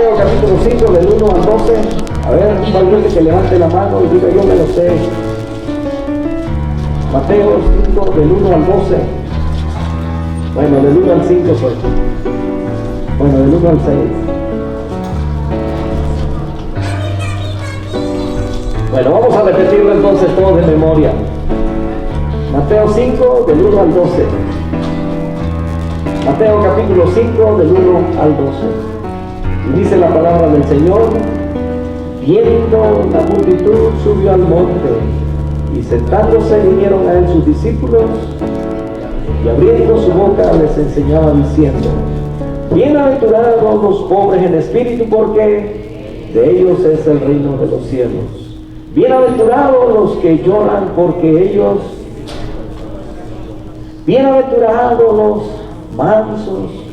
Mateo capítulo 5, del 1 al 12. A ver, alguien que levante la mano y diga: yo me lo sé. Mateo 5, del 1 al 12. Bueno, del 1 al 5, pues. Bueno, del 1 al 6. Bueno, vamos a repetirlo entonces todo de memoria. Mateo 5, del 1 al 12. Mateo capítulo 5, del 1 al 12. Y dice la palabra del Señor: viendo la multitud, subió al monte, y sentándose vinieron a él sus discípulos, y abriendo su boca les enseñaba diciendo: bienaventurados los pobres en espíritu, porque de ellos es el reino de los cielos. Bienaventurados los que lloran, porque ellos, bienaventurados los mansos,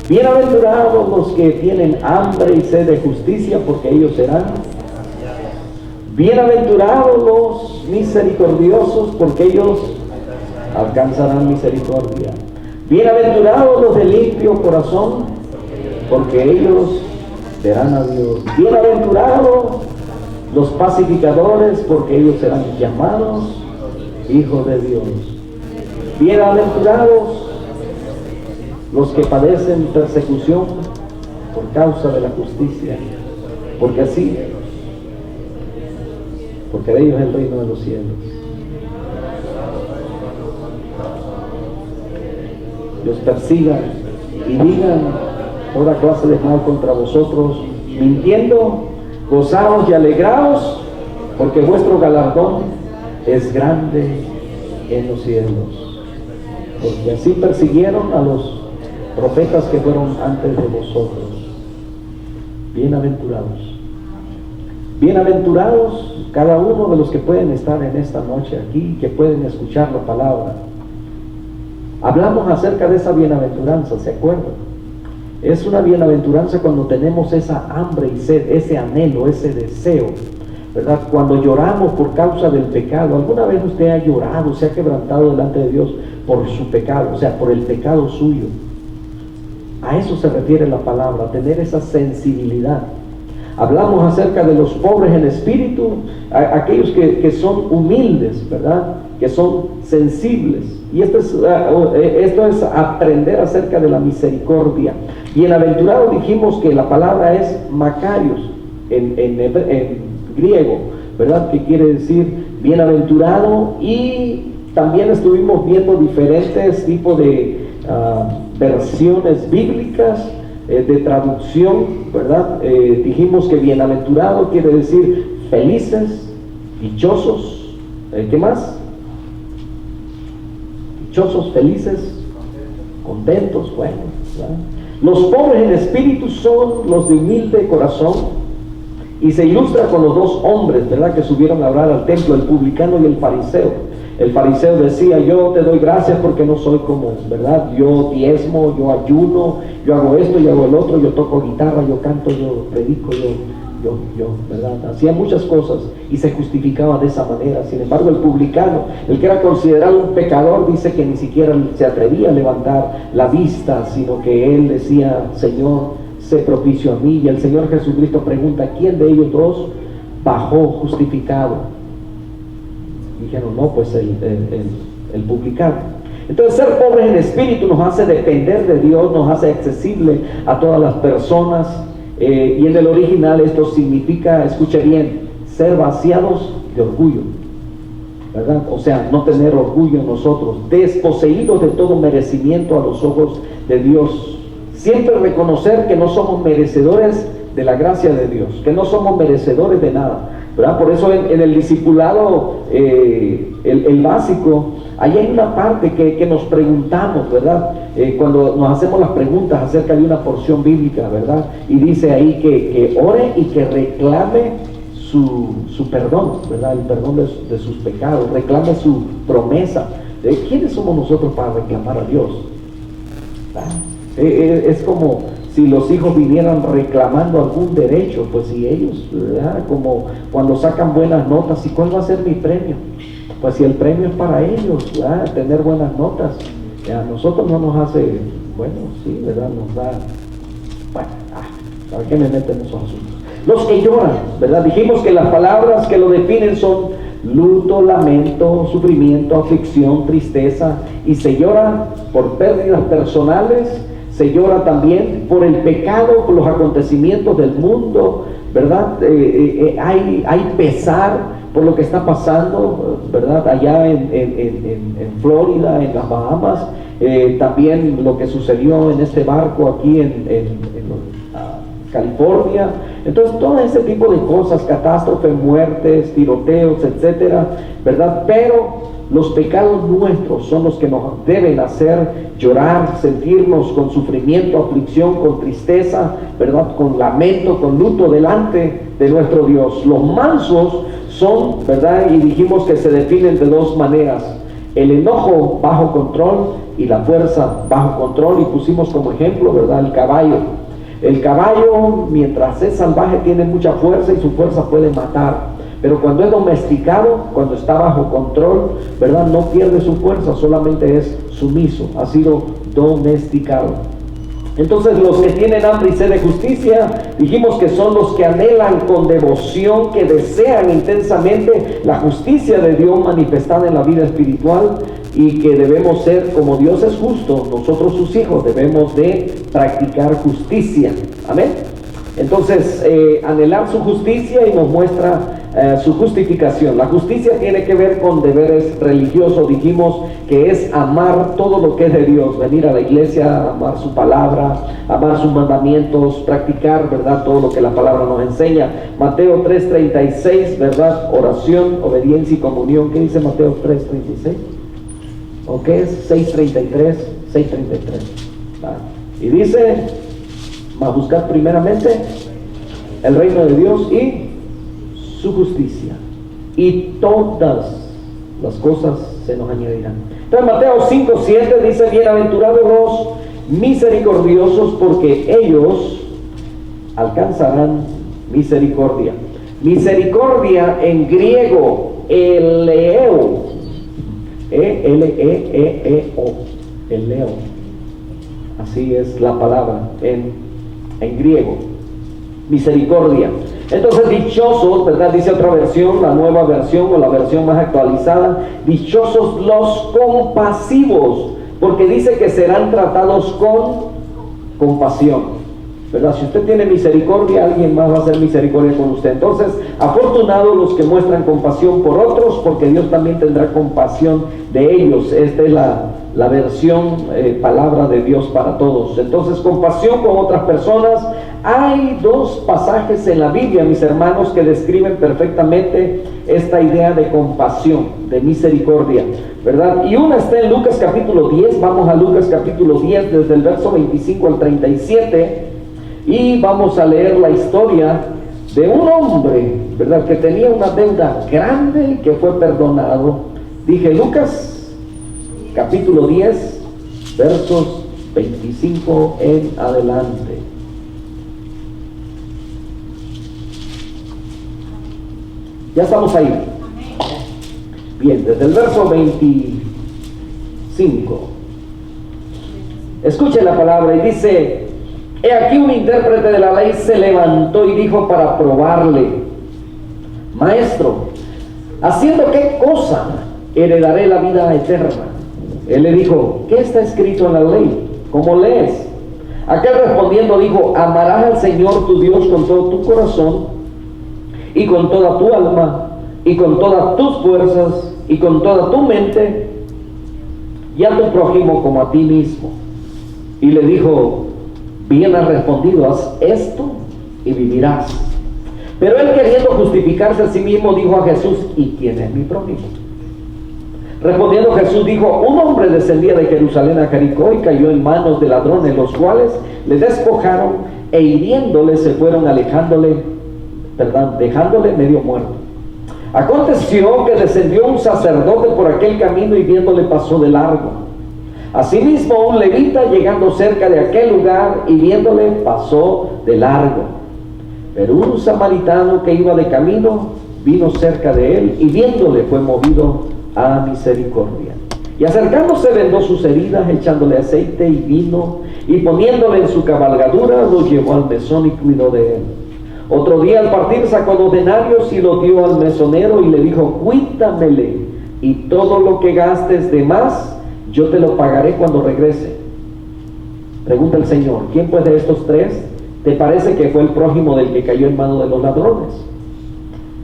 bienaventurados los que tienen hambre y sed de justicia, porque ellos serán. Bienaventurados los misericordiosos, porque ellos alcanzarán misericordia. Bienaventurados los de limpio corazón, porque ellos verán a Dios. Bienaventurados los pacificadores, porque ellos serán llamados hijos de Dios. Bienaventurados los que padecen persecución por causa de la justicia, porque de ellos es el reino de los cielos. Dios persigan y digan toda clase de mal contra vosotros, mintiendo, gozaos y alegraos, porque vuestro galardón es grande en los cielos. Porque así persiguieron a los profetas que fueron antes de vosotros. Bienaventurados. Bienaventurados cada uno de los que pueden estar en esta noche aquí, que pueden escuchar la palabra. Hablamos acerca de esa bienaventuranza, ¿se acuerdan? Es una bienaventuranza cuando tenemos esa hambre y sed, ese anhelo, ese deseo, ¿verdad? Cuando lloramos por causa del pecado. ¿Alguna vez usted ha llorado, se ha quebrantado delante de Dios por su pecado, o sea, por el pecado suyo? A eso se refiere la palabra, tener esa sensibilidad. Hablamos acerca de los pobres en espíritu, aquellos que son humildes, ¿verdad? Que son sensibles. Y esto es aprender acerca de la misericordia. Bienaventurado, dijimos que la palabra es Makarios en griego, ¿verdad? Que quiere decir bienaventurado. Y también estuvimos viendo diferentes tipos de versiones bíblicas de traducción, ¿verdad? Dijimos que bienaventurado quiere decir felices, dichosos. ¿Qué más? Dichosos, felices, contentos, bueno, ¿verdad? Los pobres en espíritu son los de humilde corazón, y se ilustra con los dos hombres, ¿verdad?, que subieron a hablar al templo, el publicano y el fariseo. El fariseo decía: yo te doy gracias porque no soy como, ¿verdad? Yo diezmo, yo ayuno, yo hago esto, yo hago el otro, yo toco guitarra, yo canto, yo predico, yo, ¿verdad? Hacía muchas cosas y se justificaba de esa manera. Sin embargo, el publicano, el que era considerado un pecador, dice que ni siquiera se atrevía a levantar la vista, sino que él decía: Señor, sé propicio a mí. Y el Señor Jesucristo pregunta: ¿quién de ellos dos bajó justificado? Dijeron: no, pues el publicano. Entonces, ser pobres en espíritu nos hace depender de Dios, nos hace accesible a todas las personas. Y en el original esto significa, escuche bien, ser vaciados de orgullo, ¿verdad? O sea, no tener orgullo en nosotros, desposeídos de todo merecimiento a los ojos de Dios. Siempre reconocer que no somos merecedores de la gracia de Dios, que no somos merecedores de nada, ¿verdad? Por eso en el discipulado, el básico, ahí hay una parte que nos preguntamos, ¿verdad? Cuando nos hacemos las preguntas acerca de una porción bíblica, ¿verdad? Y dice ahí que ore y que reclame su perdón, ¿verdad? El perdón de sus pecados, reclame su promesa. ¿Quiénes somos nosotros para reclamar a Dios? Es como si los hijos vinieran reclamando algún derecho, pues si ellos, ¿verdad?, como cuando sacan buenas notas, ¿y cuál va a ser mi premio? Pues si el premio es para ellos, ¿verdad?, tener buenas notas, a nosotros no nos hace Bueno, sí, ¿verdad? Nos da... Bueno, ¿para qué me meten en esos asuntos? Los que lloran, ¿verdad? Dijimos que las palabras que lo definen son luto, lamento, sufrimiento, aflicción, tristeza, y se llora por pérdidas personales, se llora también por el pecado, por los acontecimientos del mundo, ¿verdad? Hay pesar por lo que está pasando, ¿verdad? Allá en Florida, en las Bahamas, también lo que sucedió en este barco aquí en California. Entonces, todo ese tipo de cosas, catástrofes, muertes, tiroteos, etcétera, ¿verdad? Pero los pecados nuestros son los que nos deben hacer llorar, sentirnos con sufrimiento, aflicción, con tristeza, ¿verdad? Con lamento, con luto delante de nuestro Dios. Los mansos son, ¿verdad? Y dijimos que se definen de dos maneras: el enojo bajo control y la fuerza bajo control. Y pusimos como ejemplo, ¿verdad?, el caballo. El caballo, mientras es salvaje, tiene mucha fuerza y su fuerza puede matar. Pero cuando es domesticado, cuando está bajo control, ¿verdad?, no pierde su fuerza, solamente es sumiso, ha sido domesticado. Entonces, los que tienen hambre y sed de justicia, dijimos que son los que anhelan con devoción, que desean intensamente la justicia de Dios manifestada en la vida espiritual, y que debemos ser, como Dios es justo, nosotros sus hijos debemos de practicar justicia. Amén. Entonces, anhelar su justicia, y nos muestra su justificación. La justicia tiene que ver con deberes religiosos. Dijimos que es amar todo lo que es de Dios, venir a la iglesia, amar su palabra, amar sus mandamientos, practicar, ¿verdad?, todo lo que la palabra nos enseña. Mateo 3:36, ¿verdad? Oración, obediencia y comunión. ¿Qué dice Mateo 3:36? ¿O qué es? 6:33. Y dice: mas buscar primeramente el reino de Dios y su justicia, y todas las cosas se nos añadirán. Entonces Mateo 5:7 dice: bienaventurados los misericordiosos, porque ellos alcanzarán misericordia. Misericordia en griego, eleo, L-E-E-E-O, eleo, así es la palabra en griego, misericordia. Entonces, dichosos, ¿verdad?, dice otra versión, la nueva versión o la versión más actualizada: dichosos los compasivos, porque dice que serán tratados con compasión, ¿verdad? Si usted tiene misericordia, alguien más va a hacer misericordia con usted. Entonces, afortunados los que muestran compasión por otros, porque Dios también tendrá compasión de ellos. Esta es la versión palabra de Dios para todos. Entonces, compasión con otras personas. Hay dos pasajes en la Biblia, mis hermanos, que describen perfectamente esta idea de compasión, de misericordia, ¿verdad? Y una está en Lucas capítulo 10. Vamos a Lucas capítulo 10, desde el verso 25 al 37, y vamos a leer la historia de un hombre, ¿verdad?, que tenía una deuda grande y que fue perdonado. Dije Lucas capítulo 10, versos 25 en adelante. Ya estamos ahí. Bien, desde el verso 25. Escuchen la palabra y dice: he aquí un intérprete de la ley se levantó y dijo para probarle: maestro, ¿haciendo qué cosa heredaré la vida eterna? Él le dijo: ¿qué está escrito en la ley? ¿Cómo lees? Aquel respondiendo dijo: amarás al Señor tu Dios con todo tu corazón, y con toda tu alma, y con todas tus fuerzas, y con toda tu mente, y a tu prójimo como a ti mismo. Y le dijo: bien has respondido, haz esto y vivirás. Pero él, queriendo justificarse a sí mismo, dijo a Jesús: ¿y quién es mi prójimo? Respondiendo Jesús dijo: un hombre descendía de Jerusalén a Jericó y cayó en manos de ladrones, los cuales le despojaron, e hiriéndole se fueron, dejándole medio muerto. Aconteció que descendió un sacerdote por aquel camino y viéndole pasó de largo. Asimismo un levita, llegando cerca de aquel lugar y viéndole, pasó de largo. Pero un samaritano que iba de camino vino cerca de él y viéndole fue movido a misericordia. Y acercándose vendó sus heridas, echándole aceite y vino, y poniéndole en su cabalgadura, lo llevó al mesón y cuidó de él. Otro día al partir sacó 2 denarios y lo dio al mesonero y le dijo: cuídamele, y todo lo que gastes de más, yo te lo pagaré cuando regrese. Pregunta el Señor: ¿quién pues de estos 3 te parece que fue el prójimo del que cayó en mano de los ladrones?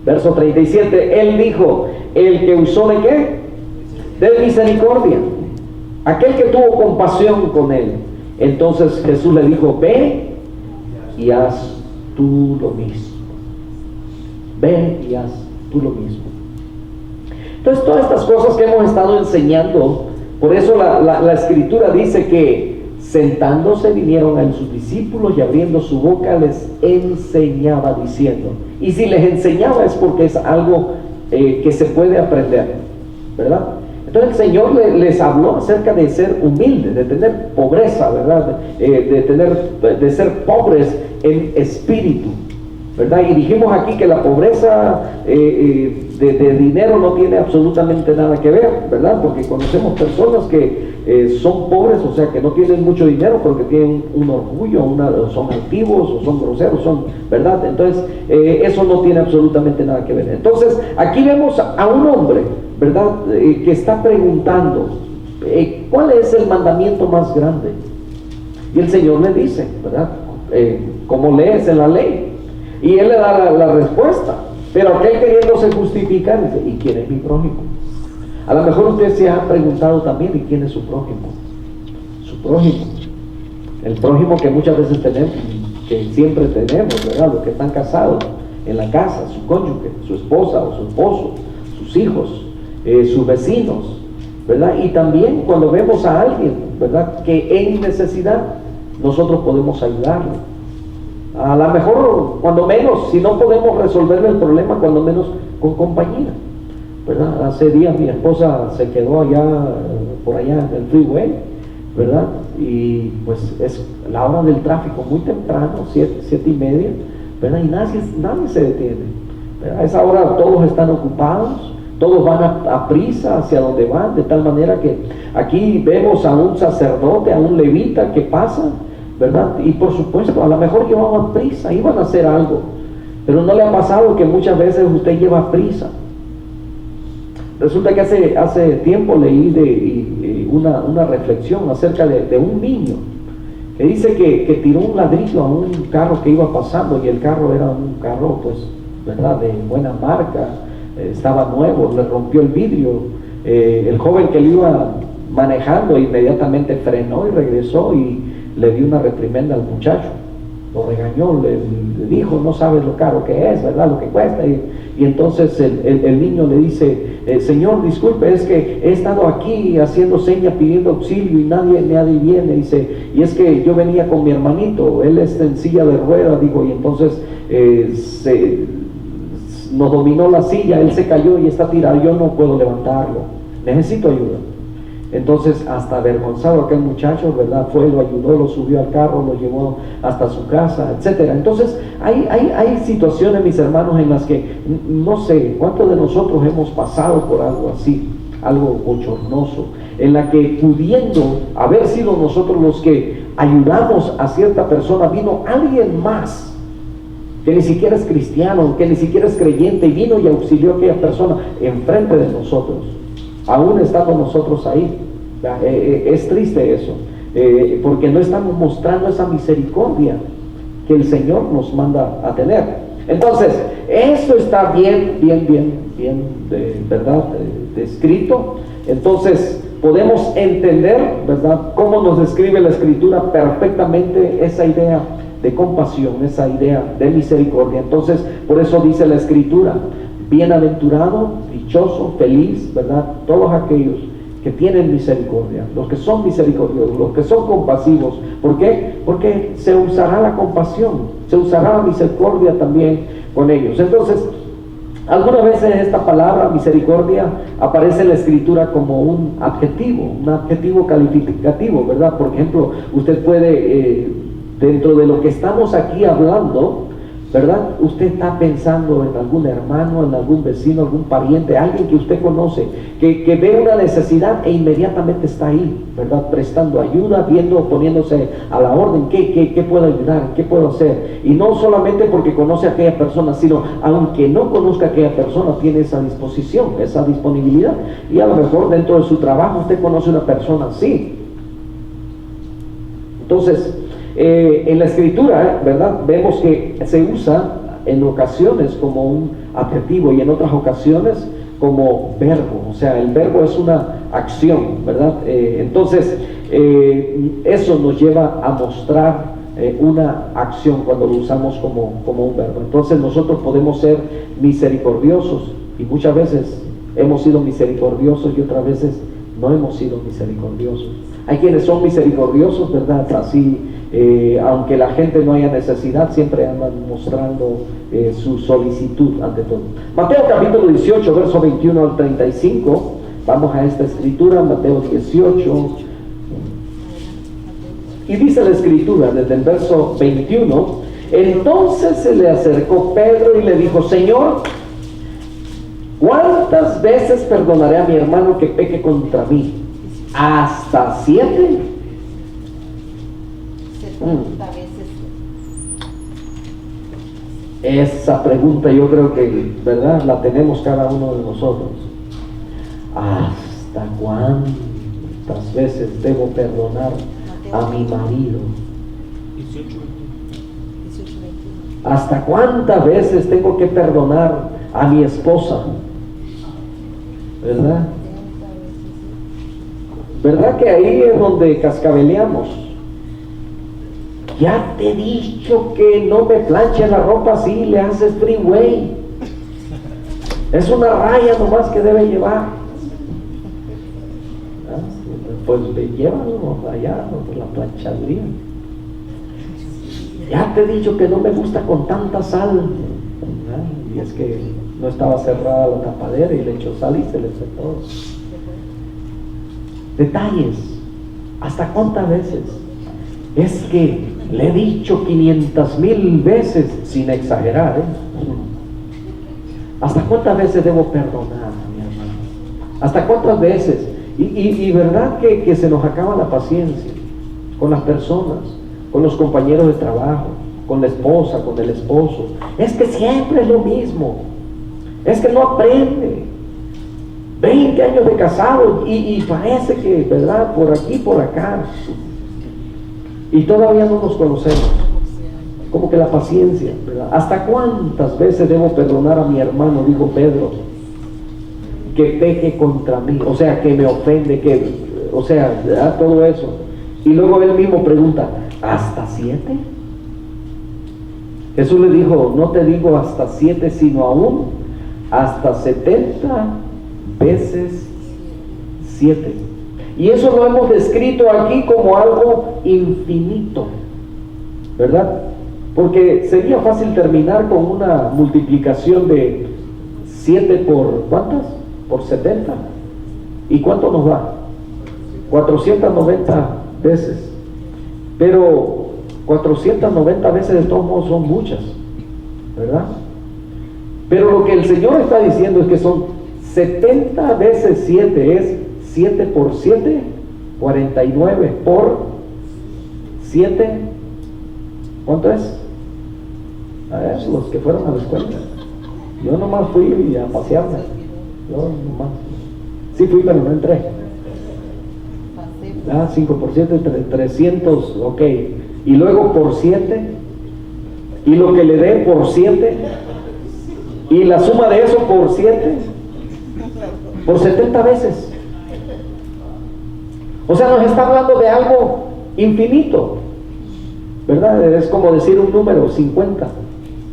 Verso 37, él dijo: el que usó ¿de qué? De misericordia, aquel que tuvo compasión con él. Entonces Jesús le dijo: ve y haz tú lo mismo. Ve y haz tú lo mismo. Entonces, todas estas cosas que hemos estado enseñando, por eso la Escritura dice que sentándose vinieron a él sus discípulos y abriendo su boca les enseñaba diciendo. Y si les enseñaba es porque es algo que se puede aprender, ¿verdad? Entonces el Señor les habló acerca de ser humildes, de tener pobreza, ¿verdad? De ser pobres en espíritu, ¿verdad? Y dijimos aquí que la pobreza de dinero no tiene absolutamente nada que ver, ¿verdad? Porque conocemos personas que son pobres, o sea que no tienen mucho dinero, pero que tienen un orgullo, son altivos o son groseros, ¿verdad? Entonces eso no tiene absolutamente nada que ver. Entonces aquí vemos a un hombre, ¿verdad? Que está preguntando ¿cuál es el mandamiento más grande? Y el Señor le dice, ¿verdad? ¿Cómo lees en la ley? Y él le da la respuesta, pero aquel queriéndose justificar dice: ¿y quién es mi prójimo? A lo mejor usted se ha preguntado también: ¿y quién es su prójimo? Su prójimo, el prójimo que muchas veces tenemos, que siempre tenemos, ¿verdad? Los que están casados en la casa, su cónyuge, su esposa o su esposo, sus hijos, sus vecinos, ¿verdad? Y también cuando vemos a alguien, ¿verdad?, que en necesidad, nosotros podemos ayudarle. A lo mejor, cuando menos, si no podemos resolverle el problema, cuando menos con compañía, ¿verdad? Hace días mi esposa se quedó allá, por allá en el freeway, ¿verdad? Y pues es la hora del tráfico muy temprano, 7:30, ¿verdad? Y nadie se detiene, ¿verdad? A esa hora todos están ocupados, todos van a prisa hacia donde van, de tal manera que aquí vemos a un sacerdote, a un levita que pasa, ¿verdad? Y por supuesto, a lo mejor llevaban prisa, iban a hacer algo, pero no le ha pasado que muchas veces usted lleva prisa. Resulta que hace tiempo leí una reflexión acerca de un niño que dice que tiró un ladrillo a un carro que iba pasando, y el carro era un carro, pues, ¿verdad?, de buena marca, estaba nuevo, le rompió el vidrio. El joven que lo iba manejando inmediatamente frenó y regresó y le dio una reprimenda al muchacho, lo regañó, le dijo: no sabes lo caro que es, ¿verdad?, lo que cuesta. Y entonces el niño le dice: señor, disculpe, es que he estado aquí haciendo señas pidiendo auxilio y nadie viene. Dice: y es que yo venía con mi hermanito, él está en silla de ruedas, digo, y entonces nos dominó la silla, él se cayó y está tirado, yo no puedo levantarlo, necesito ayuda. Entonces, hasta avergonzado aquel muchacho, ¿verdad?, fue, lo ayudó, lo subió al carro, lo llevó hasta su casa, etcétera. Entonces hay situaciones, mis hermanos, en las que no sé cuántos de nosotros hemos pasado por algo así, algo bochornoso, en la que, pudiendo haber sido nosotros los que ayudamos a cierta persona, vino alguien más que ni siquiera es cristiano, que ni siquiera es creyente, y vino y auxilió a aquella persona enfrente de nosotros, aún estando nosotros ahí. Es triste eso, porque no estamos mostrando esa misericordia que el Señor nos manda a tener. Entonces, esto está bien, ¿verdad?, descrito. Entonces, podemos entender, ¿verdad?, cómo nos describe la Escritura perfectamente esa idea de compasión, esa idea de misericordia. Entonces, por eso dice la Escritura: bienaventurado, dichoso, feliz, ¿verdad?, todos aquellos que tienen misericordia, los que son misericordiosos, los que son compasivos. ¿Por qué? Porque se usará la compasión, se usará la misericordia también con ellos. Entonces, algunas veces esta palabra misericordia aparece en la Escritura como un adjetivo calificativo, ¿verdad? Por ejemplo, usted puede, dentro de lo que estamos aquí hablando, ¿verdad? Usted está pensando en algún hermano, en algún vecino, algún pariente, alguien que usted conoce, que ve una necesidad e inmediatamente está ahí, ¿verdad? Prestando ayuda, viendo, poniéndose a la orden, ¿qué puedo ayudar? ¿Qué puedo hacer? Y no solamente porque conoce a aquella persona, sino aunque no conozca a aquella persona, tiene esa disposición, esa disponibilidad. Y a lo mejor dentro de su trabajo usted conoce a una persona así. Entonces, en la escritura, ¿verdad? Vemos que se usa en ocasiones como un adjetivo y en otras ocasiones como verbo. O sea, el verbo es una acción, ¿verdad? Entonces, eso nos lleva a mostrar una acción cuando lo usamos como un verbo. Entonces nosotros podemos ser misericordiosos y muchas veces hemos sido misericordiosos y otras veces no hemos sido misericordiosos. Hay quienes son misericordiosos, ¿verdad? Así, aunque la gente no haya necesidad, siempre andan mostrando su solicitud ante todo. Mateo capítulo 18, verso 21 al 35. Vamos a esta escritura, Mateo 18. Y dice la escritura desde el verso 21: entonces se le acercó Pedro y le dijo: Señor, ¿cuántas veces perdonaré a mi hermano que peque contra mí? ¿Hasta 7? 70 veces. Esa pregunta yo creo que, ¿verdad?, la tenemos cada uno de nosotros. ¿Hasta cuántas veces debo perdonar a mi marido? 18, 21. ¿Hasta cuántas veces tengo que perdonar a mi esposa? ¿Verdad? ¿Verdad que ahí es donde cascabeleamos? Ya te he dicho que no me planche la ropa así, le haces freeway. Es una raya nomás que debe llevar. Pues llévalo allá donde la planchaduría. Ya te he dicho que no me gusta con tanta sal. Y es que no estaba cerrada la tapadera y le echó sal y se le fue todo. Detalles. ¿Hasta cuántas veces? Es que le he dicho 500,000 veces, sin exagerar, ¿hasta cuántas veces debo perdonar, mi hermano? ¿Hasta cuántas veces? Y verdad que se nos acaba la paciencia con las personas, con los compañeros de trabajo, con la esposa, con el esposo. Es que siempre es lo mismo. Es que no aprende. 20 años de casado y parece que, ¿verdad?, por aquí, por acá. Y todavía no nos conocemos. Como que la paciencia, ¿verdad? ¿Hasta cuántas veces debo perdonar a mi hermano? Dijo Pedro, que peque contra mí, o sea, que me ofende, o sea, ¿verdad?, todo eso. Y luego él mismo pregunta: ¿hasta 7? Jesús le dijo: no te digo hasta 7, sino aún hasta 70 veces 7. Y eso lo hemos descrito aquí como algo infinito, ¿verdad? Porque sería fácil terminar con una multiplicación de 7 por ¿cuántas? Por 70. ¿Y cuánto nos da? 490 veces. Pero 490 veces de todos modos son muchas, ¿verdad? Pero lo que el Señor está diciendo es que son 70 veces 7, es 7 por 7, 49 por 7, ¿cuánto es? A ver, los que fueron a la escuela. Yo nomás fui a pasearme. Yo nomás. Sí fui, pero no entré. 5 por 7, 300, ok. Y luego por 7, y lo que le dé por 7, y la suma de eso por 7, por 70 veces. O sea, nos está hablando de algo infinito, ¿verdad? Es como decir un número, 50,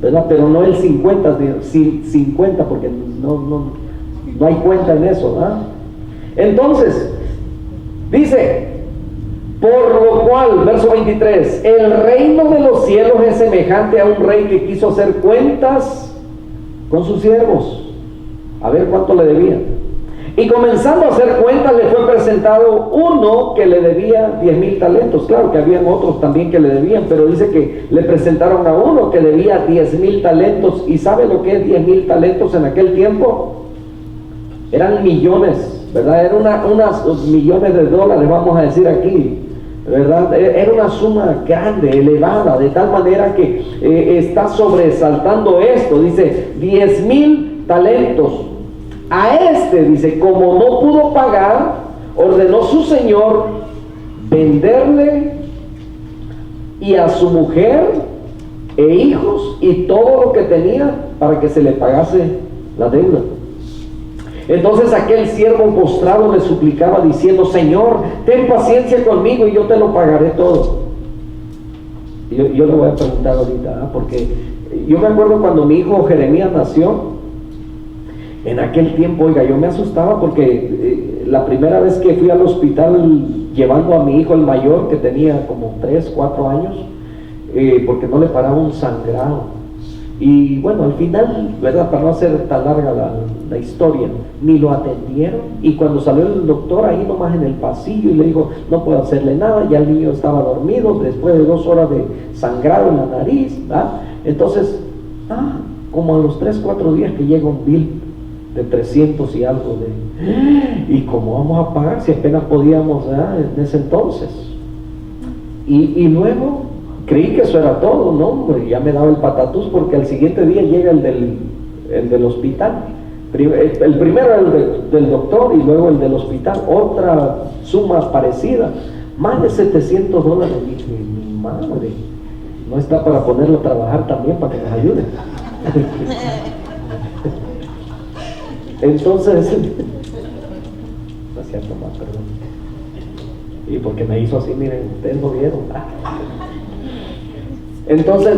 ¿verdad? Pero no el 50, 50, porque no hay cuenta en eso, ¿verdad? Entonces, dice: por lo cual, verso 23, el reino de los cielos es semejante a un rey que quiso hacer cuentas con sus siervos, a ver cuánto le debían. Y comenzando a hacer cuentas, le fue presentado uno que le debía 10,000 talentos. Claro que habían otros también que le debían, pero dice que le presentaron a uno que debía 10,000 talentos. ¿Y sabe lo que es 10,000 talentos en aquel tiempo? Eran millones, ¿verdad? Eran unas millones de dólares, vamos a decir aquí, ¿verdad? Era una suma grande, elevada, de tal manera que está sobresaltando esto. Dice 10,000 talentos. A este, dice, como no pudo pagar, ordenó su señor venderle y a su mujer e hijos y todo lo que tenía para que se le pagase la deuda. Entonces aquel siervo postrado le suplicaba diciendo: Señor, ten paciencia conmigo y yo te lo pagaré todo. Yo le voy a preguntar ahorita, porque yo me acuerdo cuando mi hijo Jeremías nació. En aquel tiempo, oiga, yo me asustaba porque la primera vez que fui al hospital llevando a mi hijo el mayor, que tenía como 3, 4 años, porque no le paraba un sangrado. Y bueno, al final, ¿verdad? Para no hacer tan larga la historia, ni lo atendieron. Y cuando salió el doctor ahí nomás en el pasillo y le dijo: no puedo hacerle nada, ya el niño estaba dormido después de 2 horas de sangrado en la nariz, ¿verdad? Entonces, como a los 3, 4 días que llega un bill de 300 y algo ¿y cómo vamos a pagar si apenas podíamos, ¿verdad? En ese entonces? Y luego creí que eso era todo, ¿no? Ya me daba el patatús, porque al siguiente día llega el del hospital. El primero era el del doctor y luego el del hospital, otra suma parecida, más de $700. Dije: mi madre, no está para ponerlo a trabajar también para que nos ayude. Entonces, no es cierto, más, perdón. Y porque me hizo así, miren, ustedes lo vieron. Entonces,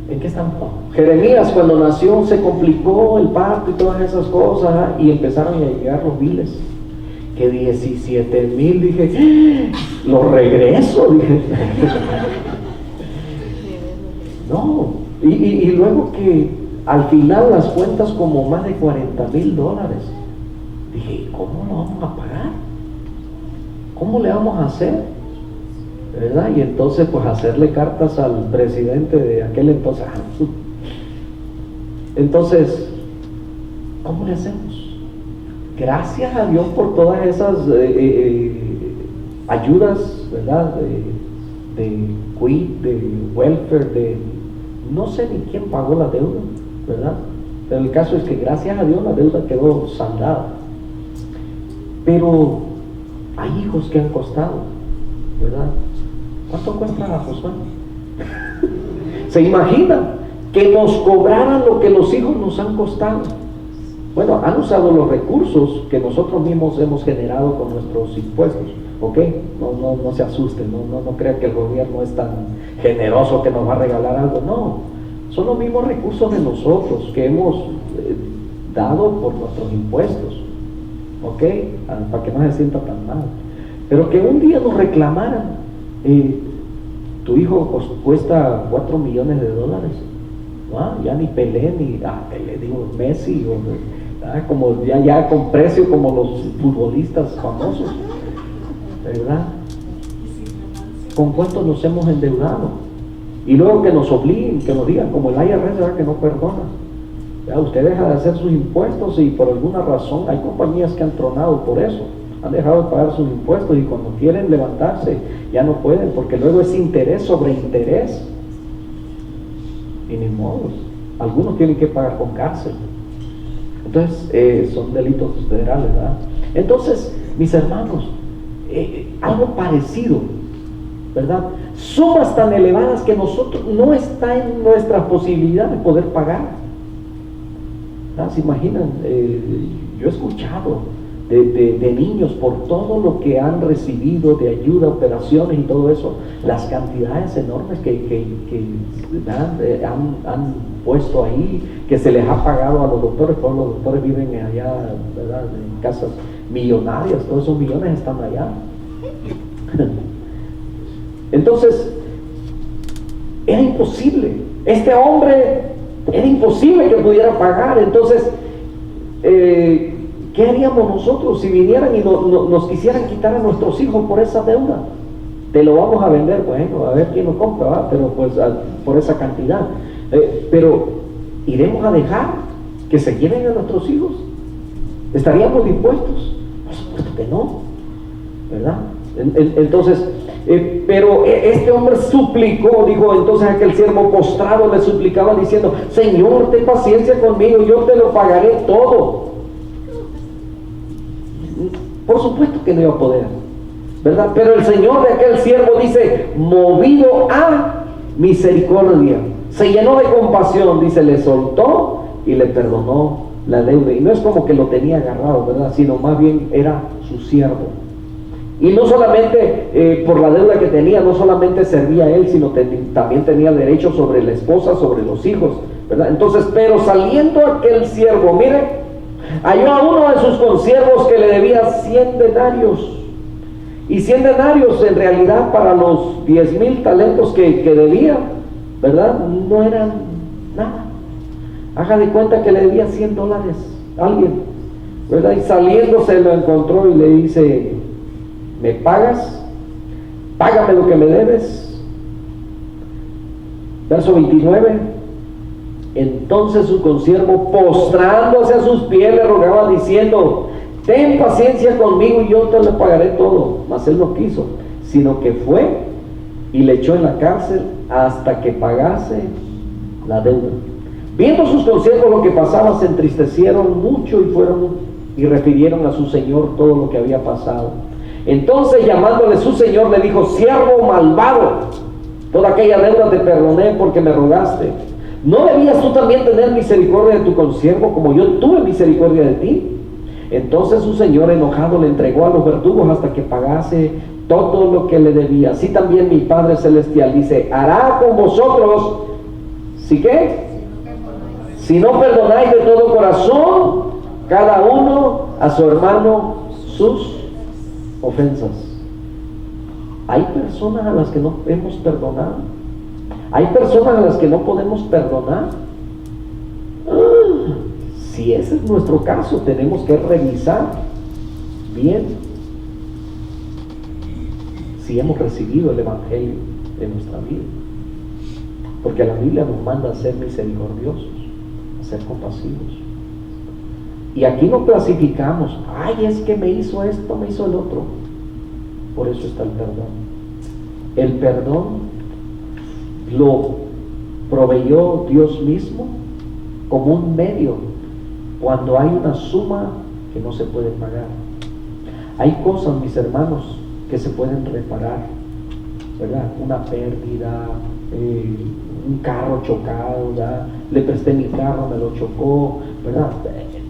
¿en qué estamos? Jeremías, cuando nació, se complicó el parto y todas esas cosas, y empezaron a llegar los biles. Que 17,000, dije, lo regreso, dije. No, y luego que al final las cuentas como más de $40,000. Dije: ¿cómo lo vamos a pagar? ¿Cómo le vamos a hacer? ¿Verdad? Y entonces pues hacerle cartas al presidente de aquel entonces. Entonces, ¿cómo le hacemos? Gracias a Dios por todas esas ayudas, ¿verdad? De quit, de welfare, no sé ni quién pagó la deuda, ¿verdad? Pero el caso es que gracias a Dios la deuda quedó saldada. Pero hay hijos que han costado, ¿verdad? ¿Cuánto cuesta la Josué? ¿Se imagina que nos cobraran lo que los hijos nos han costado? Bueno, han usado los recursos que nosotros mismos hemos generado con nuestros impuestos, ¿ok? No se asusten, no crean que el gobierno es tan generoso que nos va a regalar algo. No, son los mismos recursos de nosotros que hemos dado por nuestros impuestos, ¿ok? Para que no se sienta tan mal. Pero que un día nos reclamaran: tu hijo cuesta $4 millones. Ya ni Pelé, Pelé, digo, Messi, como ya con precio como los futbolistas famosos, ¿verdad? ¿Con cuánto nos hemos endeudado? Y luego que nos obliguen, que nos digan, como el IRS, ¿verdad? Que no perdona. ¿Ya? Usted deja de hacer sus impuestos y por alguna razón hay compañías que han tronado por eso, han dejado de pagar sus impuestos, y cuando quieren levantarse ya no pueden, porque luego es interés sobre interés. Y ni modo, algunos tienen que pagar con cárcel. Entonces son delitos federales, ¿verdad? Entonces, mis hermanos, algo parecido, ¿verdad? Sumas tan elevadas que nosotros no está en nuestra posibilidad de poder pagar. ¿verdad? ¿Se imaginan? Yo he escuchado de niños, por todo lo que han recibido de ayuda, operaciones y todo eso, las cantidades enormes que han puesto ahí, que se les ha pagado a los doctores. Todos los doctores viven allá, ¿verdad? En casas millonarias, todos esos millones están allá. Entonces, era imposible. Este hombre era imposible que pudiera pagar. Entonces, ¿qué haríamos nosotros si vinieran y nos quisieran quitar a nuestros hijos por esa deuda? Te lo vamos a vender, bueno, a ver quién lo compra, ¿va? Pero pues por esa cantidad. Pero ¿iremos a dejar que se lleven a nuestros hijos? ¿Estaríamos dispuestos? Por supuesto que no, ¿verdad? Entonces, pero este hombre suplicó, dijo entonces aquel siervo postrado le suplicaba diciendo: Señor, ten paciencia conmigo, yo te lo pagaré todo. Por supuesto que no iba a poder, ¿verdad? Pero el Señor de aquel siervo dice, movido a misericordia, se llenó de compasión, dice, le soltó y le perdonó la deuda. Y no es como que lo tenía agarrado, ¿verdad? Sino más bien era su siervo. Y no solamente por la deuda que tenía, no solamente servía a él, sino también tenía derecho sobre la esposa, sobre los hijos, ¿verdad? Entonces, pero saliendo aquel siervo, mire, halló a uno de sus consiervos que le debía 100 denarios. Y 100 denarios en realidad para los 10,000 talentos que debía, ¿verdad? No eran nada. Haga de cuenta que le debía $100 a alguien, ¿verdad? Y saliendo se lo encontró y le dice: ¿me pagas? Págame lo que me debes. Verso 29. Entonces su consiervo, postrándose a sus pies, le rogaba diciendo: ten paciencia conmigo y yo te lo pagaré todo. Mas él no quiso, sino que fue y le echó en la cárcel hasta que pagase la deuda. Viendo sus consiervos lo que pasaba, se entristecieron mucho y refirieron a su señor todo lo que había pasado. Entonces, llamándole su señor, le dijo: siervo malvado, toda aquella deuda te perdoné porque me rogaste. ¿No debías tú también tener misericordia de tu consiervo como yo tuve misericordia de ti? Entonces su señor, enojado, le entregó a los verdugos hasta que pagase todo lo que le debía. Así también mi Padre Celestial, dice, hará con vosotros, ¿sí qué? Si no perdonáis de todo corazón, cada uno a su hermano sus ofensas. Hay personas a las que no hemos perdonado. Hay personas a las que no podemos perdonar. Si ese es nuestro caso, tenemos que revisar bien si hemos recibido el Evangelio en nuestra vida. Porque la Biblia nos manda a ser misericordiosos, a ser compasivos. Y aquí no clasificamos: ay, es que me hizo esto, me hizo el otro. Por eso está el perdón. El perdón lo proveyó Dios mismo como un medio cuando hay una suma que no se puede pagar. Hay cosas, mis hermanos, que se pueden reparar, ¿verdad? Una pérdida, un carro chocado, ¿verdad? Le presté mi carro, me lo chocó, ¿verdad?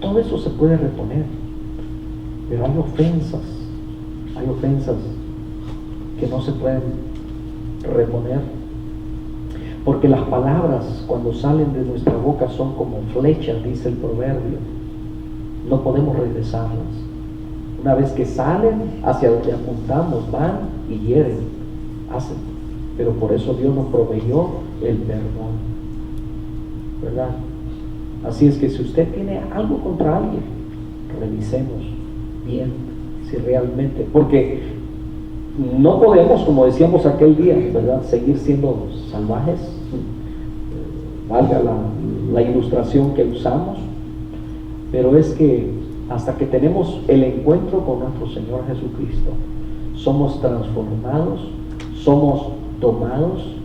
Todo eso se puede reponer. Pero hay ofensas que no se pueden reponer, porque las palabras cuando salen de nuestra boca son como flechas, dice el proverbio. No podemos regresarlas. Una vez que salen, hacia donde apuntamos van y hieren, hacen. Pero por eso Dios nos proveyó el perdón, ¿verdad? Así es que si usted tiene algo contra alguien, revisemos bien si realmente, porque no podemos, como decíamos aquel día, ¿verdad?, seguir siendo salvajes, valga la ilustración que usamos, pero es que hasta que tenemos el encuentro con nuestro Señor Jesucristo, somos transformados, somos tomados,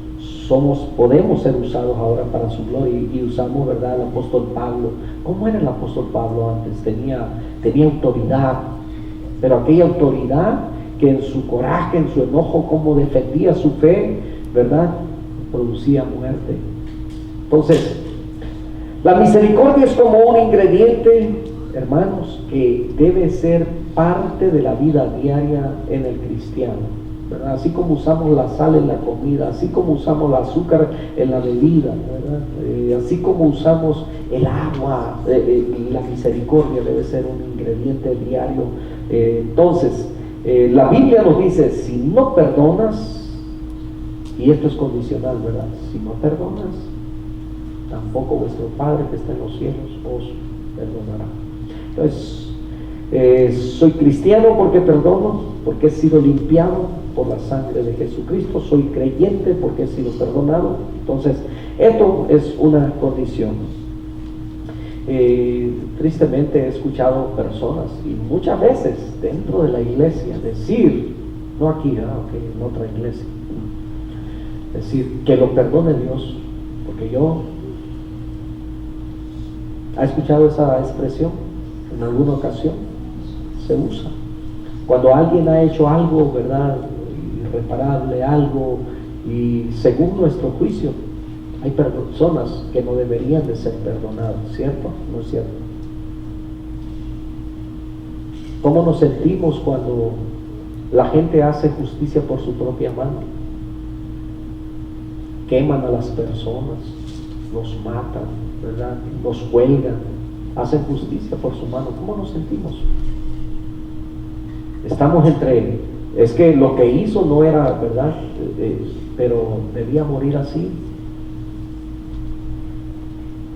podemos ser usados ahora para su gloria. Y usamos, ¿verdad?, el apóstol Pablo. ¿Cómo era el apóstol Pablo antes? Tenía autoridad, pero aquella autoridad que en su coraje, en su enojo, como defendía su fe, ¿verdad?, producía muerte. Entonces, la misericordia es como un ingrediente, hermanos, que debe ser parte de la vida diaria en el cristiano, ¿verdad? Así como usamos la sal en la comida, así como usamos el azúcar en la bebida, ¿verdad? Así como usamos el agua, la misericordia debe ser un ingrediente diario. Entonces, la Biblia nos dice, si no perdonas, y esto es condicional, ¿verdad? Si no perdonas, tampoco vuestro Padre que está en los cielos os perdonará. Entonces, Soy cristiano porque perdono, porque he sido limpiado por la sangre de Jesucristo. Soy creyente porque he sido perdonado. Entonces, esto es una condición. Tristemente he escuchado personas, y muchas veces dentro de la iglesia, decir, no aquí, en otra iglesia, decir que lo perdone Dios, porque yo... ¿Ha escuchado esa expresión en alguna ocasión? Se usa cuando alguien ha hecho algo, ¿verdad?, irreparable, algo, y según nuestro juicio hay personas que no deberían de ser perdonadas, ¿cierto? ¿No es cierto? ¿Cómo nos sentimos cuando la gente hace justicia por su propia mano? Queman a las personas, los matan, ¿verdad?, los cuelgan, hacen justicia por su mano. ¿Cómo nos sentimos? Estamos entre, es que lo que hizo no era, ¿verdad?, pero debía morir así.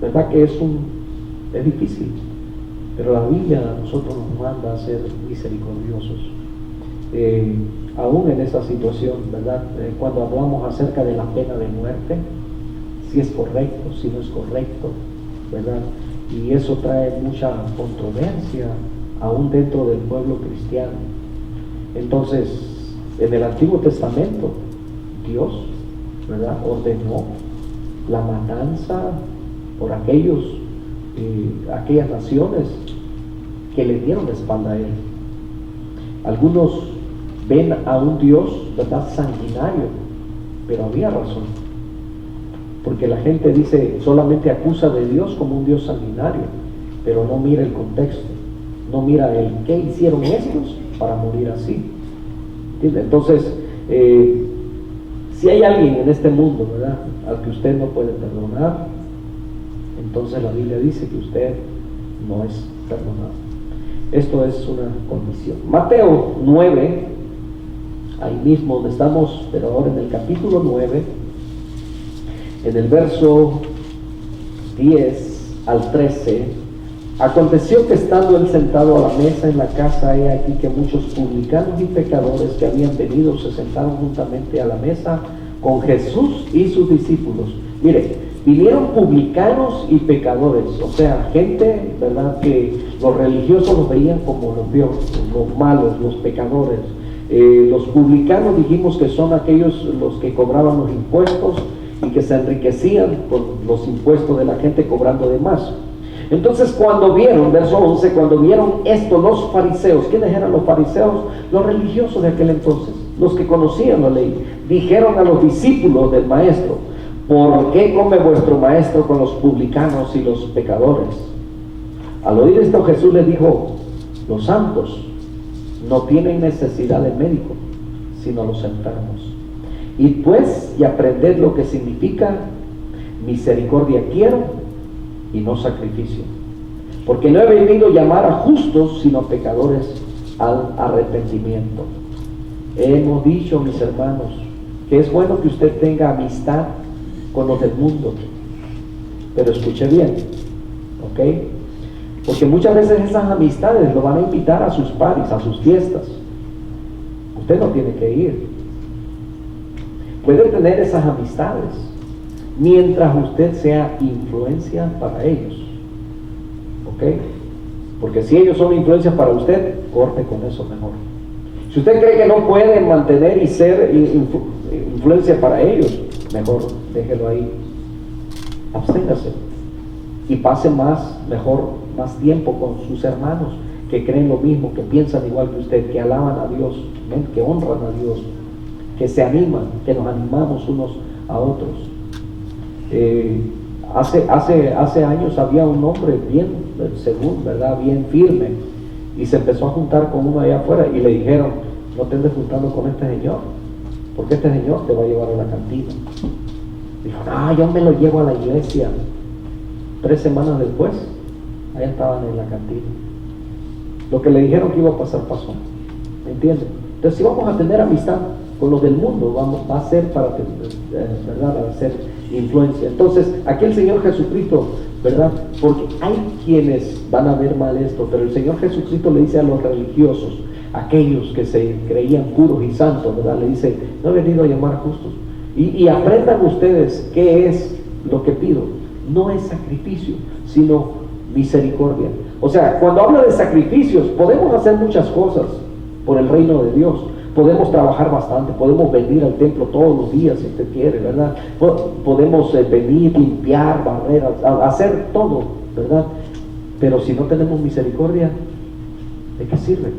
¿Verdad que es difícil? Pero la Biblia a nosotros nos manda a ser misericordiosos. Aún en esa situación, ¿verdad?, cuando hablamos acerca de la pena de muerte, si es correcto, si no es correcto, ¿verdad? Y eso trae mucha controversia aún dentro del pueblo cristiano. Entonces, en el Antiguo Testamento, Dios, ¿verdad?, ordenó la matanza por aquellas naciones que le dieron la espalda a Él. Algunos ven a un Dios, ¿verdad?, sanguinario, pero había razón, porque la gente dice, solamente acusa de Dios como un Dios sanguinario, pero no mira el contexto, no mira el qué hicieron estos para morir así. ¿Entiende? Entonces, si hay alguien en este mundo, ¿verdad?, al que usted no puede perdonar, entonces la Biblia dice que usted no es perdonado. Esto es una condición. Mateo 9, ahí mismo donde estamos, pero ahora en el capítulo 9, en el verso 10 al 13, aconteció que estando él sentado a la mesa en la casa, he aquí que muchos publicanos y pecadores que habían venido se sentaron juntamente a la mesa con Jesús y sus discípulos. Mire, vinieron publicanos y pecadores, o sea, gente, ¿verdad?, que los religiosos los veían como los peores, los malos, los pecadores. Los publicanos dijimos que son aquellos los que cobraban los impuestos y que se enriquecían con los impuestos de la gente cobrando de más. Entonces cuando vieron, verso 11, cuando vieron esto los fariseos, ¿quiénes eran los fariseos? Los religiosos de aquel entonces, los que conocían la ley, dijeron a los discípulos del maestro, ¿por qué come vuestro maestro con los publicanos y los pecadores? Al oír esto Jesús les dijo, los santos no tienen necesidad de médico, sino los enfermos. Y pues, y aprended lo que significa misericordia quiero y no sacrificio, porque no he venido a llamar a justos, sino a pecadores al arrepentimiento. Hemos dicho, mis hermanos, que es bueno que usted tenga amistad con los del mundo, pero escuche bien, ¿ok? Porque muchas veces esas amistades lo van a invitar a sus parties, a sus fiestas. Usted no tiene que ir. Puede tener esas amistades mientras usted sea influencia para ellos, ¿ok? Porque si ellos son influencias para usted, corte con eso mejor. Si usted cree que no puede mantener y ser influencia para ellos, mejor déjelo ahí, absténgase y pase más tiempo con sus hermanos que creen lo mismo, que piensan igual que usted, que alaban a Dios, que honran a Dios, que se animan, que nos animamos unos a otros. Hace años había un hombre bien, según, ¿verdad?, bien firme, y se empezó a juntar con uno allá afuera y le dijeron, no te andes juntando con este señor, porque este señor te va a llevar a la cantina. Dijo, yo me lo llevo a la iglesia. 3 semanas después, allá estaban en la cantina. Lo que le dijeron que iba a pasar, pasó. ¿Me entienden? Entonces, si vamos a tener amistad, con lo del mundo, va a ser para, ¿verdad?, para hacer influencia. Entonces, aquí el Señor Jesucristo, ¿verdad?, porque hay quienes van a ver mal esto, pero el Señor Jesucristo le dice a los religiosos, aquellos que se creían puros y santos, ¿verdad?, le dice, no he venido a llamar justos, y aprendan ustedes qué es lo que pido. No es sacrificio, sino misericordia. O sea, cuando habla de sacrificios, podemos hacer muchas cosas por el reino de Dios. Podemos trabajar bastante, podemos venir al templo todos los días si usted quiere, ¿verdad? Podemos venir, limpiar, barrer, hacer todo, ¿verdad? Pero si no tenemos misericordia, ¿de qué sirve?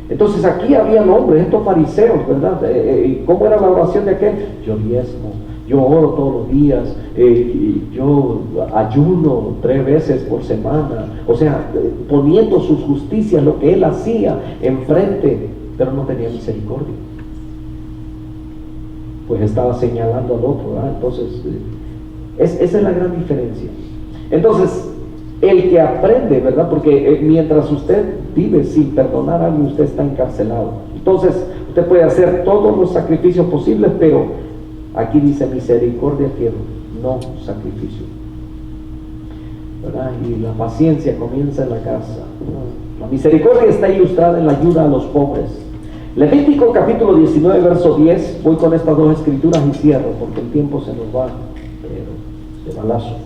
Entonces aquí habían hombres, estos fariseos, ¿verdad? ¿Cómo era la oración de aquel? Yo diezmo, yo oro todos los días, yo ayuno 3 veces por semana, o sea, poniendo sus justicias, lo que él hacía enfrente, pero no tenía misericordia, pues estaba señalando al otro, ¿verdad? Entonces, esa es la gran diferencia. Entonces, el que aprende, ¿verdad? Porque mientras usted vive sin perdonar a alguien, usted está encarcelado. Entonces, usted puede hacer todos los sacrificios posibles, pero aquí dice misericordia quiero, no sacrificio, ¿verdad? Y la paciencia comienza en la casa. La misericordia está ilustrada en la ayuda a los pobres. Levítico capítulo 19, verso 10. Voy con estas 2 escrituras y cierro, porque el tiempo se nos va, pero de balazo.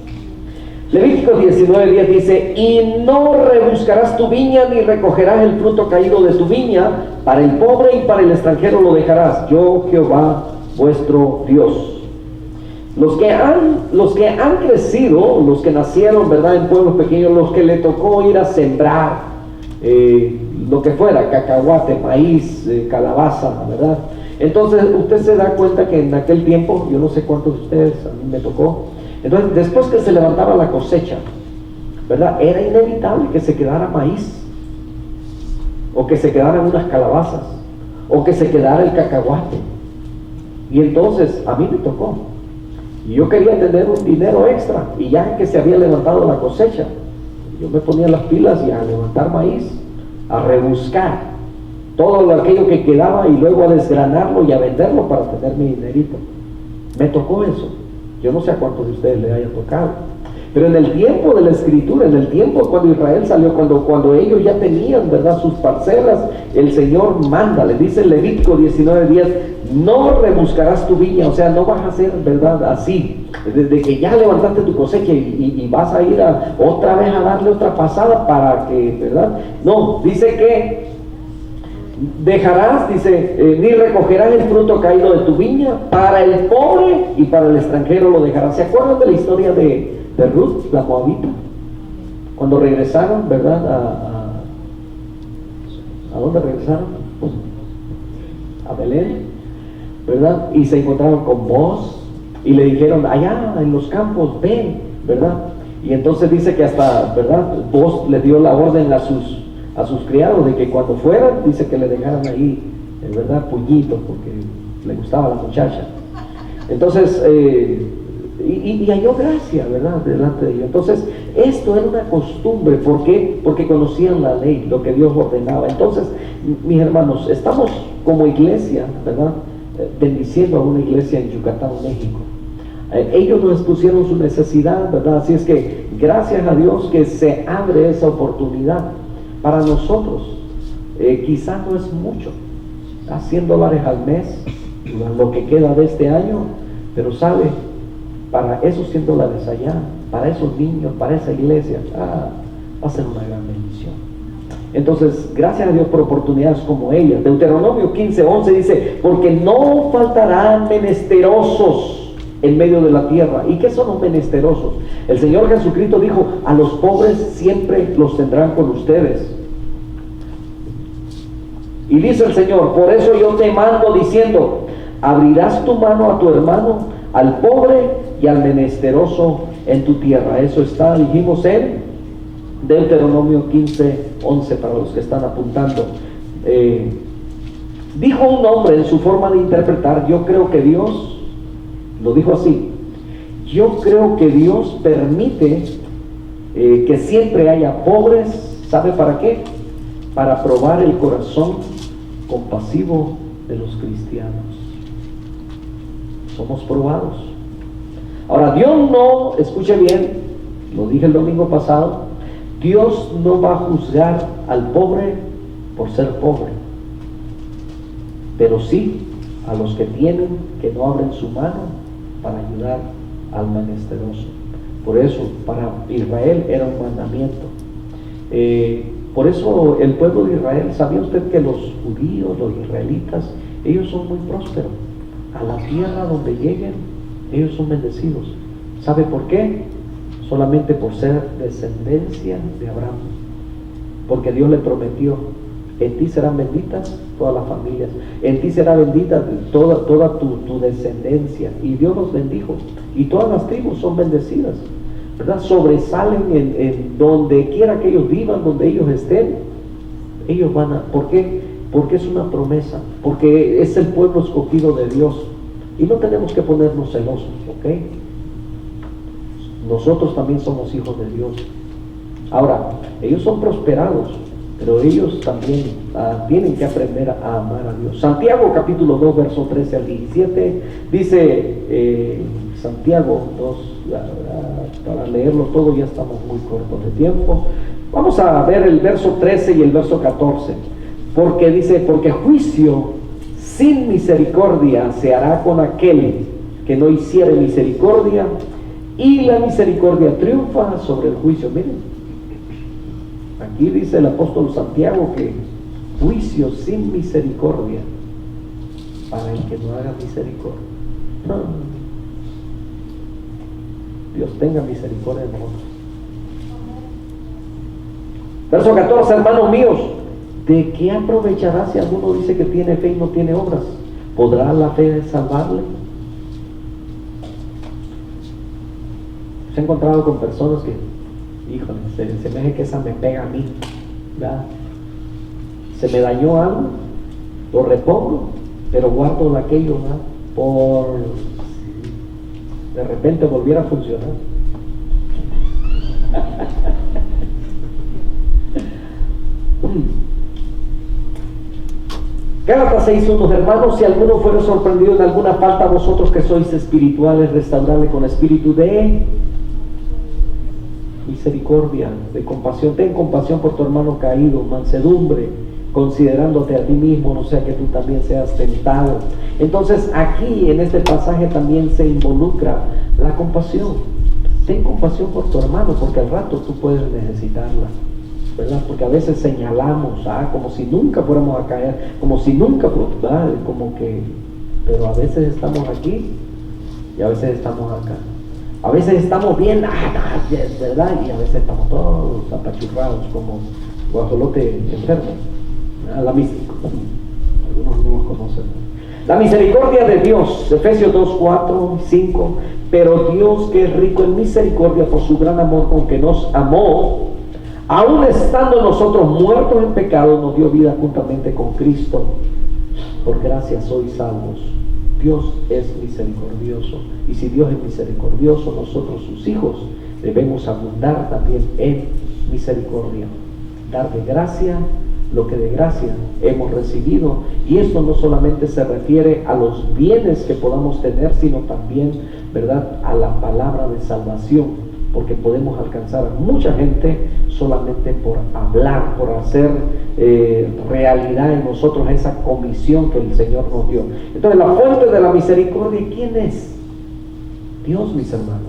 Levítico 19, 10 dice, y no rebuscarás tu viña, ni recogerás el fruto caído de tu viña, para el pobre y para el extranjero lo dejarás, yo Jehová vuestro Dios. Los que han crecido, los que nacieron, ¿verdad?, en pueblos pequeños, los que le tocó ir a sembrar, lo que fuera, cacahuate, maíz, calabaza, ¿verdad? Entonces usted se da cuenta que en aquel tiempo, yo no sé cuántos de ustedes, a mí me tocó, entonces después que se levantaba la cosecha, ¿verdad?, era inevitable que se quedara maíz, o que se quedaran unas calabazas, o que se quedara el cacahuate. Y entonces a mí me tocó, y yo quería tener un dinero extra, y ya que se había levantado la cosecha, yo me ponía las pilas y a levantar maíz, a rebuscar todo aquello que quedaba y luego a desgranarlo y a venderlo para tener mi dinerito. Me tocó eso. Yo no sé a cuántos de ustedes le haya tocado, pero en el tiempo de la escritura, en el tiempo cuando Israel salió, cuando ellos ya tenían, ¿verdad?, sus parcelas, el Señor manda, le dice en Levítico 19:10, no rebuscarás tu viña, o sea, no vas a hacer, ¿verdad?, así, desde que ya levantaste tu cosecha y vas a ir otra vez a darle otra pasada para que, ¿verdad? No, dice que dejarás, dice, ni recogerás el fruto caído de tu viña, para el pobre y para el extranjero lo dejarás. ¿Se acuerdan de la historia de Ruth, la moabita? Cuando regresaron, ¿verdad? ¿A dónde regresaron? A Belén, ¿verdad? Y se encontraron con Boaz y le dijeron, allá en los campos, ven, ¿verdad? Y entonces dice que hasta, ¿verdad?, Boaz le dio la orden a sus criados de que cuando fueran, dice que le dejaran ahí, ¿verdad?, puñitos, porque le gustaba la muchacha. Entonces, y halló gracia, ¿verdad?, delante de ellos. Entonces, esto era una costumbre. ¿Por qué? Porque conocían la ley, lo que Dios ordenaba. Entonces, mis hermanos, estamos como iglesia, ¿verdad?, bendiciendo a una iglesia en Yucatán, México. Ellos nos expusieron su necesidad, ¿verdad? Así es que, gracias a Dios que se abre esa oportunidad para nosotros. Quizás no es mucho, $100 al mes, lo que queda de este año, pero sabe, para esos $100 allá, para esos niños, para esa iglesia, va a ser una gran bendición. Entonces, gracias a Dios por oportunidades como ellas. Deuteronomio 15:11 dice, porque no faltarán menesterosos en medio de la tierra. ¿Y qué son los menesterosos? El Señor Jesucristo dijo, a los pobres siempre los tendrán con ustedes. Y dice el Señor, por eso yo te mando diciendo, abrirás tu mano a tu hermano, al pobre y al menesteroso en tu tierra. Eso está, dijimos, en Deuteronomio 15:11, para los que están apuntando. Dijo un hombre en su forma de interpretar, yo creo que Dios, lo dijo así, yo creo que Dios permite que siempre haya pobres. ¿Sabe para qué? Para probar el corazón compasivo de los cristianos. somos probados. Ahora, Dios no, escuche bien, lo dije el domingo pasado, Dios no va a juzgar al pobre por ser pobre, pero sí a los que tienen, que no abren su mano para ayudar al menesteroso. Por eso, para Israel era un mandamiento. Por eso el pueblo de Israel, ¿sabía usted que los judíos, los israelitas, ellos son muy prósperos? A la tierra donde lleguen, ellos son bendecidos. ¿Sabe por qué? Solamente por ser descendencia de Abraham. Porque Dios le prometió: en ti serán benditas todas las familias, en ti será bendita toda tu descendencia. Y Dios los bendijo, y todas las tribus son bendecidas, ¿verdad? Sobresalen en donde quiera que ellos vivan, donde ellos estén. Ellos van a... ¿Por qué? Porque es una promesa, porque es el pueblo escogido de Dios. Y no tenemos que ponernos celosos, ¿ok? Nosotros también somos hijos de Dios. Ahora, ellos son prosperados, pero ellos también tienen que aprender a amar a Dios. Santiago capítulo 2, verso 13 al 17, dice Santiago 2, para leerlo todo ya estamos muy cortos de tiempo. Vamos a ver el verso 13 y el verso 14, porque dice: porque juicio sin misericordia se hará con aquel que no hiciere misericordia, y la misericordia triunfa sobre el juicio. Miren, aquí dice el apóstol Santiago que juicio sin misericordia para el que no haga misericordia. Dios tenga misericordia de nosotros. Verso 14, hermanos míos, ¿de qué aprovechará si alguno dice que tiene fe y no tiene obras? ¿Podrá la fe salvarle? Se ha encontrado con personas que, híjole, se me hace que esa me pega a mí, ¿verdad? Se me dañó algo, lo repongo, pero guardo de aquello, ¿verdad? Por de repente volviera a funcionar. Gálatas 6:1, hermanos, si alguno fuera sorprendido en alguna falta, vosotros que sois espirituales, restaurarle con espíritu de misericordia, de compasión. Ten compasión por tu hermano caído, mansedumbre, considerándote a ti mismo, no sea que tú también seas tentado. Entonces aquí en este pasaje también se involucra la compasión. Ten compasión por tu hermano, porque al rato tú puedes necesitarla, ¿verdad? Porque a veces señalamos, como si nunca fuéramos a caer, como si nunca, ¿verdad? Como que, pero a veces estamos aquí y a veces estamos acá. A veces estamos bien, ¿verdad? Y a veces estamos todos apachurrados como guajolote enfermo. La misericordia, algunos no los conocen. La misericordia de Dios, Efesios 2, 4, 5. Pero Dios, que es rico en misericordia por su gran amor con que nos amó, aun estando nosotros muertos en pecado, nos dio vida juntamente con Cristo. Por gracia sois salvos. Dios es misericordioso, y si Dios es misericordioso, nosotros sus hijos debemos abundar también en misericordia, dar de gracia lo que de gracia hemos recibido. Y esto no solamente se refiere a los bienes que podamos tener, sino también, ¿verdad?, a la palabra de salvación, porque podemos alcanzar a mucha gente solamente por hablar, por hacer realidad en nosotros esa comisión que el Señor nos dio. Entonces, la fuente de la misericordia, ¿quién es? Dios, mis hermanos.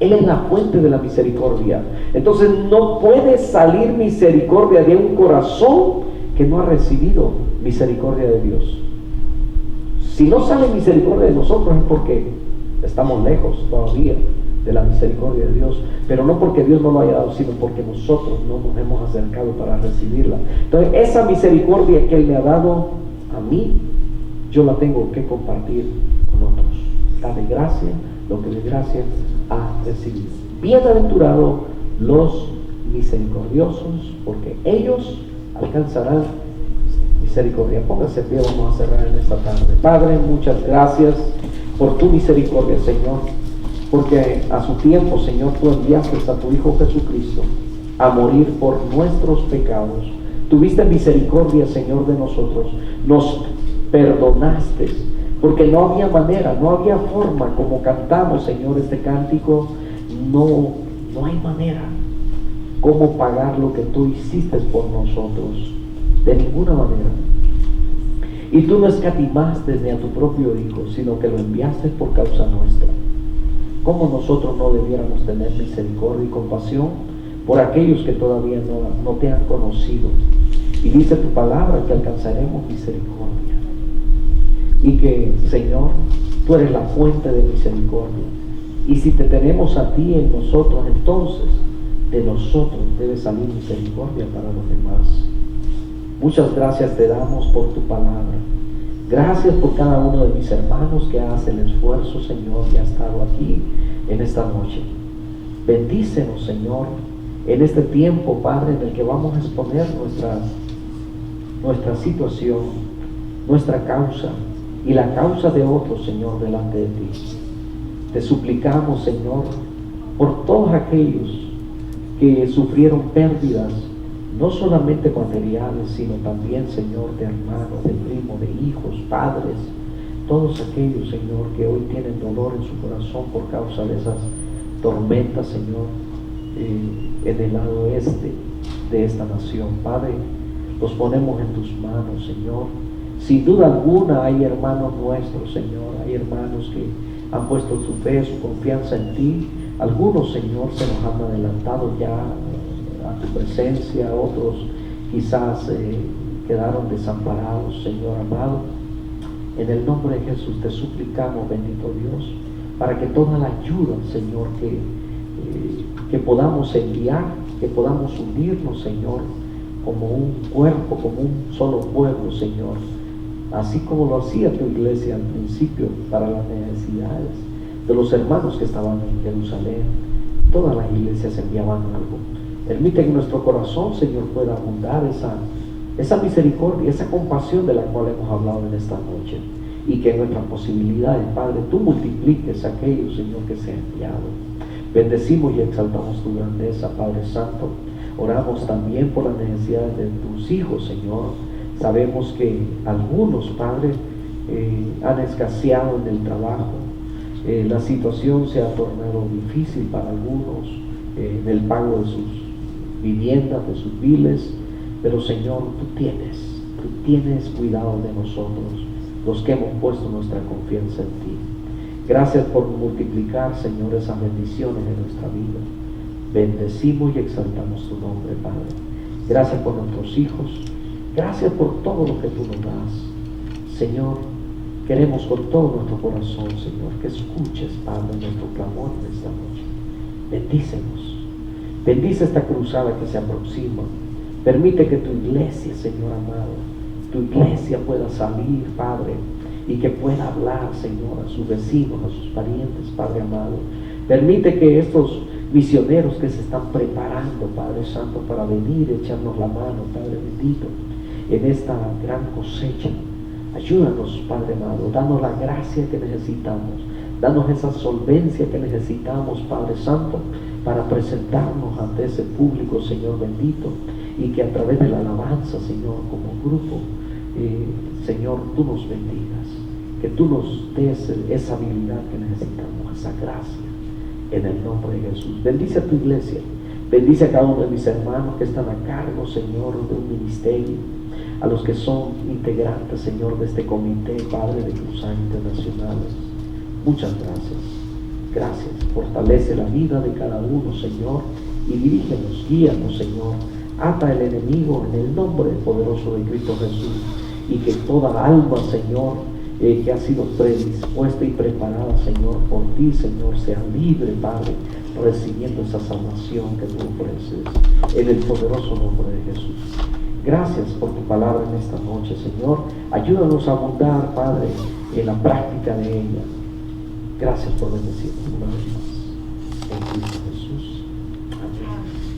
Él es la fuente de la misericordia. Entonces no puede salir misericordia de un corazón que no ha recibido misericordia de Dios. Si no sale misericordia de nosotros es porque estamos lejos todavía de la misericordia de Dios, pero no porque Dios no lo haya dado, sino porque nosotros no nos hemos acercado para recibirla. Entonces esa misericordia que Él me ha dado a mí, yo la tengo que compartir con otros. Da de gracia lo que de gracia ha recibido. Bienaventurados los misericordiosos, porque ellos alcanzarán misericordia. Póngase en pie, vamos a cerrar en esta tarde. Padre, muchas gracias por tu misericordia, Señor, porque a su tiempo, Señor, tú enviaste a tu Hijo Jesucristo a morir por nuestros pecados. Tuviste misericordia, Señor, de nosotros, nos perdonaste, porque no había manera, no había forma, como cantamos, Señor, este cántico, no hay manera cómo pagar lo que tú hiciste por nosotros, de ninguna manera. Y tú no escatimaste ni a tu propio Hijo, sino que lo enviaste por causa nuestra. ¿Cómo nosotros no debiéramos tener misericordia y compasión por aquellos que todavía no te han conocido? Y dice tu palabra que alcanzaremos misericordia. Y que, Señor, tú eres la fuente de misericordia. Y si te tenemos a ti en nosotros, entonces de nosotros debe salir misericordia para los demás. Muchas gracias te damos por tu palabra. Gracias por cada uno de mis hermanos que hace el esfuerzo, Señor, y ha estado aquí en esta noche. Bendícenos, Señor, en este tiempo, Padre, en el que vamos a exponer nuestra situación, nuestra causa y la causa de otros, Señor, delante de ti. Te suplicamos, Señor, por todos aquellos que sufrieron pérdidas, no solamente materiales, sino también, Señor, de hermanos, de primos, de hijos, padres, todos aquellos, Señor, que hoy tienen dolor en su corazón por causa de esas tormentas, Señor, en el lado este de esta nación. Padre, los ponemos en tus manos, Señor. Sin duda alguna hay hermanos nuestros, Señor, hay hermanos que han puesto su fe, su confianza en ti. Algunos, Señor, se nos han adelantado ya a tu presencia, otros quizás quedaron desamparados, Señor amado. En el nombre de Jesús te suplicamos, bendito Dios, para que toda la ayuda, Señor, que podamos enviar, que podamos unirnos, Señor, como un cuerpo, como un solo pueblo, Señor, así como lo hacía tu iglesia al principio para las necesidades de los hermanos que estaban en Jerusalén. Todas las iglesias enviaban algo. Permite que nuestro corazón, Señor, pueda abundar esa misericordia, esa compasión de la cual hemos hablado en esta noche, y que en nuestras posibilidades, Padre, tú multipliques aquellos, Señor, que se han enviado. Bendecimos y exaltamos tu grandeza, Padre Santo. Oramos también por las necesidades de tus hijos, Señor. Sabemos que algunos, Padre, han escaseado en el trabajo. La situación se ha tornado difícil para algunos en el pago de sus viviendas, de sus biles. Pero, Señor, tú tienes cuidado de nosotros, los que hemos puesto nuestra confianza en ti. Gracias por multiplicar, Señor, esas bendiciones en nuestra vida. Bendecimos y exaltamos tu nombre, Padre. Gracias por nuestros hijos. Gracias por todo lo que tú nos das. Señor, queremos con todo nuestro corazón, Señor, que escuches, Padre, nuestro clamor en esta noche. Bendícenos. Bendice esta cruzada que se aproxima. Permite que tu iglesia, Señor amado, tu iglesia pueda salir, Padre, y que pueda hablar, Señor, a sus vecinos, a sus parientes, Padre amado. Permite que estos misioneros que se están preparando, Padre Santo, para venir y echarnos la mano, Padre bendito, en esta gran cosecha, ayúdanos, Padre amado, danos la gracia que necesitamos, danos esa solvencia que necesitamos, Padre Santo, para presentarnos ante ese público, Señor bendito, y que a través de la alabanza, Señor, como grupo, Señor, tú nos bendigas, que tú nos des esa habilidad que necesitamos, esa gracia, en el nombre de Jesús. Bendice a tu iglesia, bendice a cada uno de mis hermanos que están a cargo, Señor, de un ministerio, a los que son integrantes, Señor, de este comité, Padre, de Cruzadas Internacionales. Muchas gracias. Gracias. Fortalece la vida de cada uno, Señor, y dirígenos, guíanos, Señor. Ata el enemigo en el nombre poderoso de Cristo Jesús, y que toda alma, Señor, que ha sido predispuesta y preparada, Señor, por ti, Señor, sea libre, Padre, recibiendo esa salvación que tú ofreces, en el poderoso nombre de Jesús. Gracias por tu palabra en esta noche, Señor. Ayúdanos a abundar, Padre, en la práctica de ella. Gracias por bendecirnos una vez más. En Cristo Jesús. Amén.